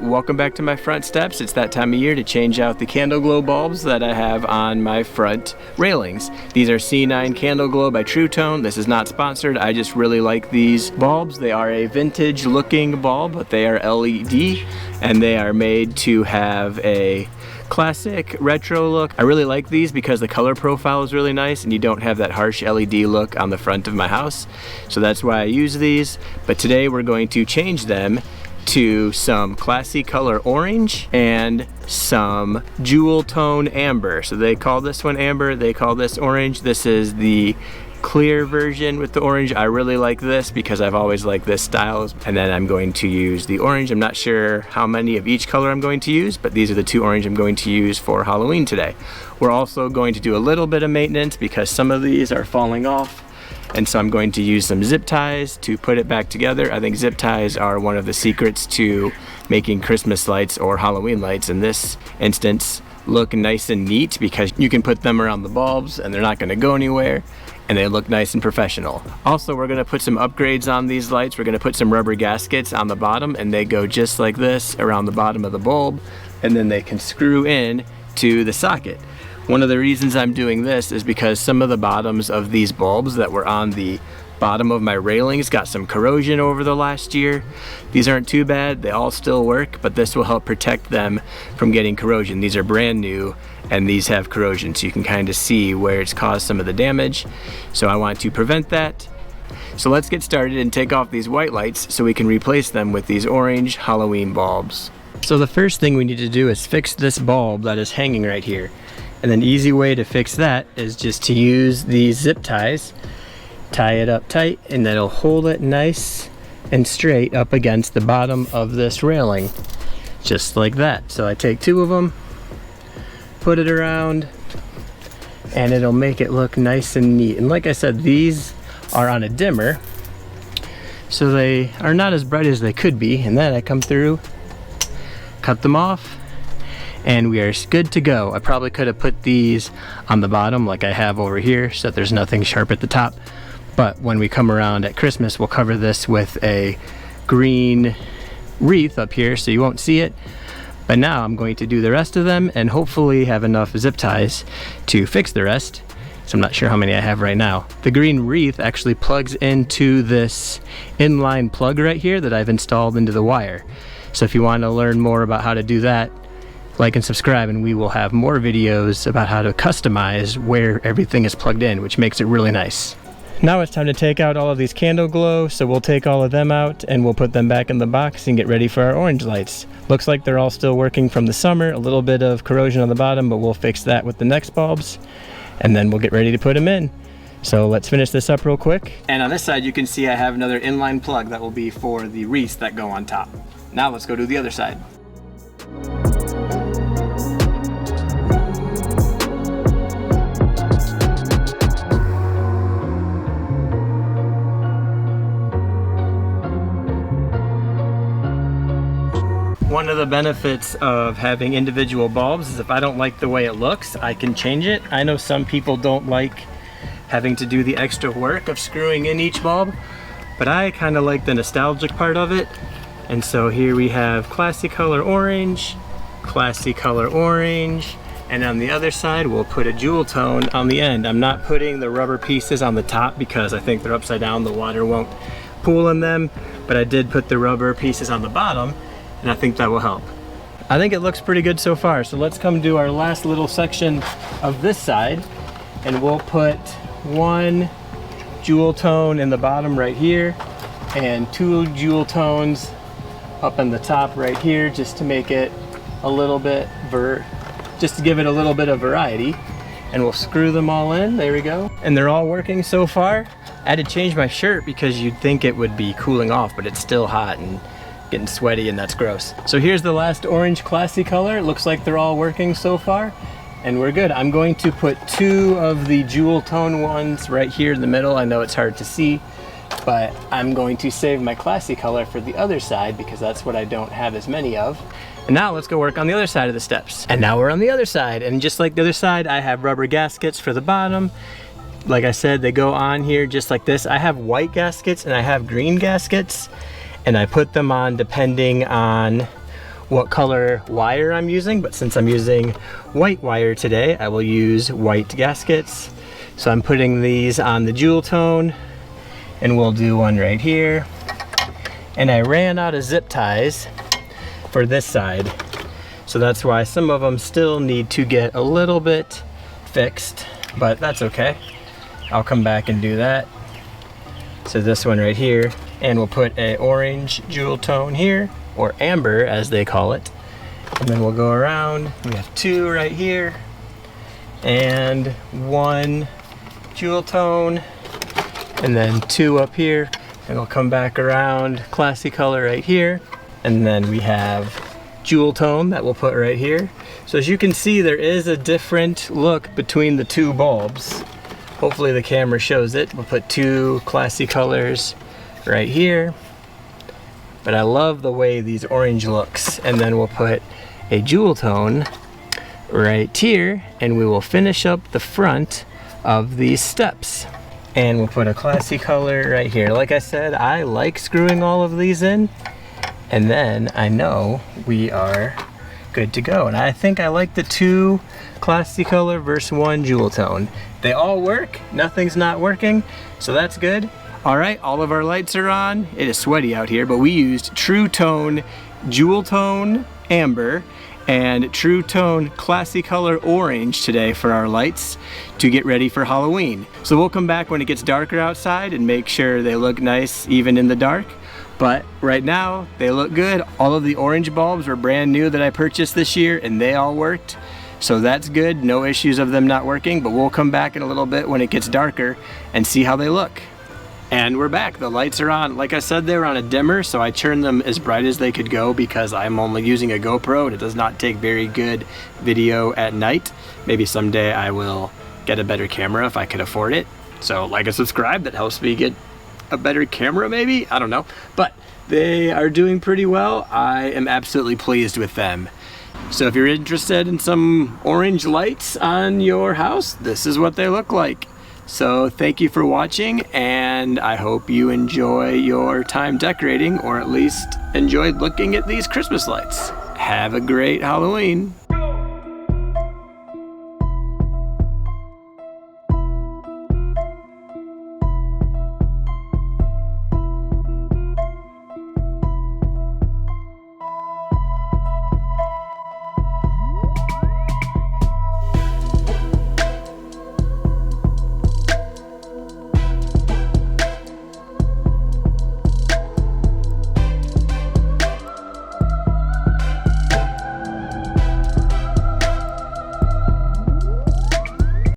welcome back to my front steps. It's that time of year to change out the Candleglow bulbs that I have on my front railings. These are C9 Candleglow by Tru-Tone. This is not sponsored, I just really like these bulbs. They are a vintage looking bulb, but they are LED and they are made to have a classic retro look. I really like these because the color profile is really nice and you don't have that harsh LED look on the front of my house. So that's why I use these. But today we're going to change them to some Classicolor orange and some Jeweltone amber. So they call this one amber, they call this orange. This is the clear version with the orange. I really like this because I've always liked this style. And then I'm going to use the orange. I'm not sure how many of each color I'm going to use, but these are the two orange I'm going to use for Halloween today. We're also going to do a little bit of maintenance because some of these are falling off. And so I'm going to use some zip ties to put it back together. I think zip ties are one of the secrets to making Christmas lights or Halloween lights in this instance look nice and neat because you can put them around the bulbs and they're not going to go anywhere and they look nice and professional. Also, we're going to put some upgrades on these lights. We're going to put some rubber gaskets on the bottom and they go just like this around the bottom of the bulb and then they can screw in to the socket. One of the reasons I'm doing this is because some of the bottoms of these bulbs that were on the bottom of my railings got some corrosion over the last year. These aren't too bad, they all still work, but this will help protect them from getting corrosion. These are brand new and these have corrosion, so you can kind of see where it's caused some of the damage. So I want to prevent that. So let's get started and take off these white lights so we can replace them with these orange Halloween bulbs. So the first thing we need to do is fix this bulb that is hanging right here. And an easy way to fix that is just to use these zip ties, tie it up tight, and that'll hold it nice and straight up against the bottom of this railing, just like that. So I take two of them, put it around, and it'll make it look nice and neat. And like I said, these are on a dimmer, so they are not as bright as they could be. And then I come through, cut them off, and we are good to go. I probably could have put these on the bottom like I have over here so that there's nothing sharp at the top. But when we come around at Christmas, we'll cover this with a green wreath up here so you won't see it. But now I'm going to do the rest of them and hopefully have enough zip ties to fix the rest. So I'm not sure how many I have right now. The green wreath actually plugs into this inline plug right here that I've installed into the wire. So if you want to learn more about how to do that, like and subscribe, and we will have more videos about how to customize where everything is plugged in, which makes it really nice. Now it's time to take out all of these Candleglow, so we'll take all of them out and we'll put them back in the box and get ready for our orange lights. Looks like they're all still working from the summer, a little bit of corrosion on the bottom, but we'll fix that with the next bulbs, and then we'll get ready to put them in. So let's finish this up real quick. And on this side you can see I have another inline plug that will be for the wreaths that go on top. Now let's go to the other side. One of the benefits of having individual bulbs is if I don't like the way it looks, I can change it. I know some people don't like having to do the extra work of screwing in each bulb, but I kind of like the nostalgic part of it. And so here we have Classicolor orange, and on the other side we'll put a Jeweltone on the end. I'm not putting the rubber pieces on the top because I think they're upside down, the water won't pool in them, but I did put the rubber pieces on the bottom, and I think that will help. I think it looks pretty good so far, so let's come do our last little section of this side, and we'll put one Jeweltone in the bottom right here and two Jeweltones up on the top right here, just to make it a little bit just to give it a little bit of variety. And we'll screw them all in. There we go. And they're all working so far. I had to change my shirt because you'd think it would be cooling off, but it's still hot and getting sweaty, and that's gross. So here's the last orange Classicolor. It looks like they're all working so far, and we're good. I'm going to put two of the Jeweltone ones right here in the middle. I know it's hard to see, but I'm going to save my Classicolor for the other side because that's what I don't have as many of. And now let's go work on the other side of the steps. And now we're on the other side, and just like the other side, I have rubber gaskets for the bottom. Like I said, they go on here just like this. I have white gaskets and I have green gaskets, and I put them on depending on what color wire I'm using, but since I'm using white wire today, I will use white gaskets. So I'm putting these on the Jeweltone, and we'll do one right here. And I ran out of zip ties for this side, so that's why some of them still need to get a little bit fixed, but that's okay. I'll come back and do that. So this one right here, and we'll put a orange Jeweltone here, or amber as they call it. And then we'll go around. We have 2 right here, and 1 Jeweltone, and then 2 up here. And we'll come back around, Classicolor right here. And then we have Jeweltone that we'll put right here. So as you can see, there is a different look between the 2 bulbs. Hopefully the camera shows it. We'll put 2 Classicolors right here. But I love the way these orange looks. And then we'll put a Jeweltone right here, and we will finish up the front of these steps. And we'll put a Classicolor right here. Like I said, I like screwing all of these in, and then I know we are good to go. And I think I like the 2 Classicolor versus 1 Jeweltone. They all work, nothing's not working, so that's good. All right, all of our lights are on. It is sweaty out here, but we used Tru-Tone Jeweltone Amber and Tru-Tone Classicolor Orange today for our lights to get ready for Halloween. So we'll come back when it gets darker outside and make sure they look nice even in the dark. But right now, they look good. All of the orange bulbs were brand new that I purchased this year, and they all worked. So that's good, no issues of them not working, but we'll come back in a little bit when it gets darker and see how they look. And we're back, the lights are on. Like I said, they were on a dimmer, so I turned them as bright as they could go because I'm only using a GoPro and it does not take very good video at night. Maybe someday I will get a better camera if I can afford it. So like and subscribe, that helps me get a better camera maybe, I don't know. But they are doing pretty well. I am absolutely pleased with them. So if you're interested in some orange lights on your house, this is what they look like. So thank you for watching, and I hope you enjoy your time decorating, or at least enjoyed looking at these Christmas lights. Have a great Halloween.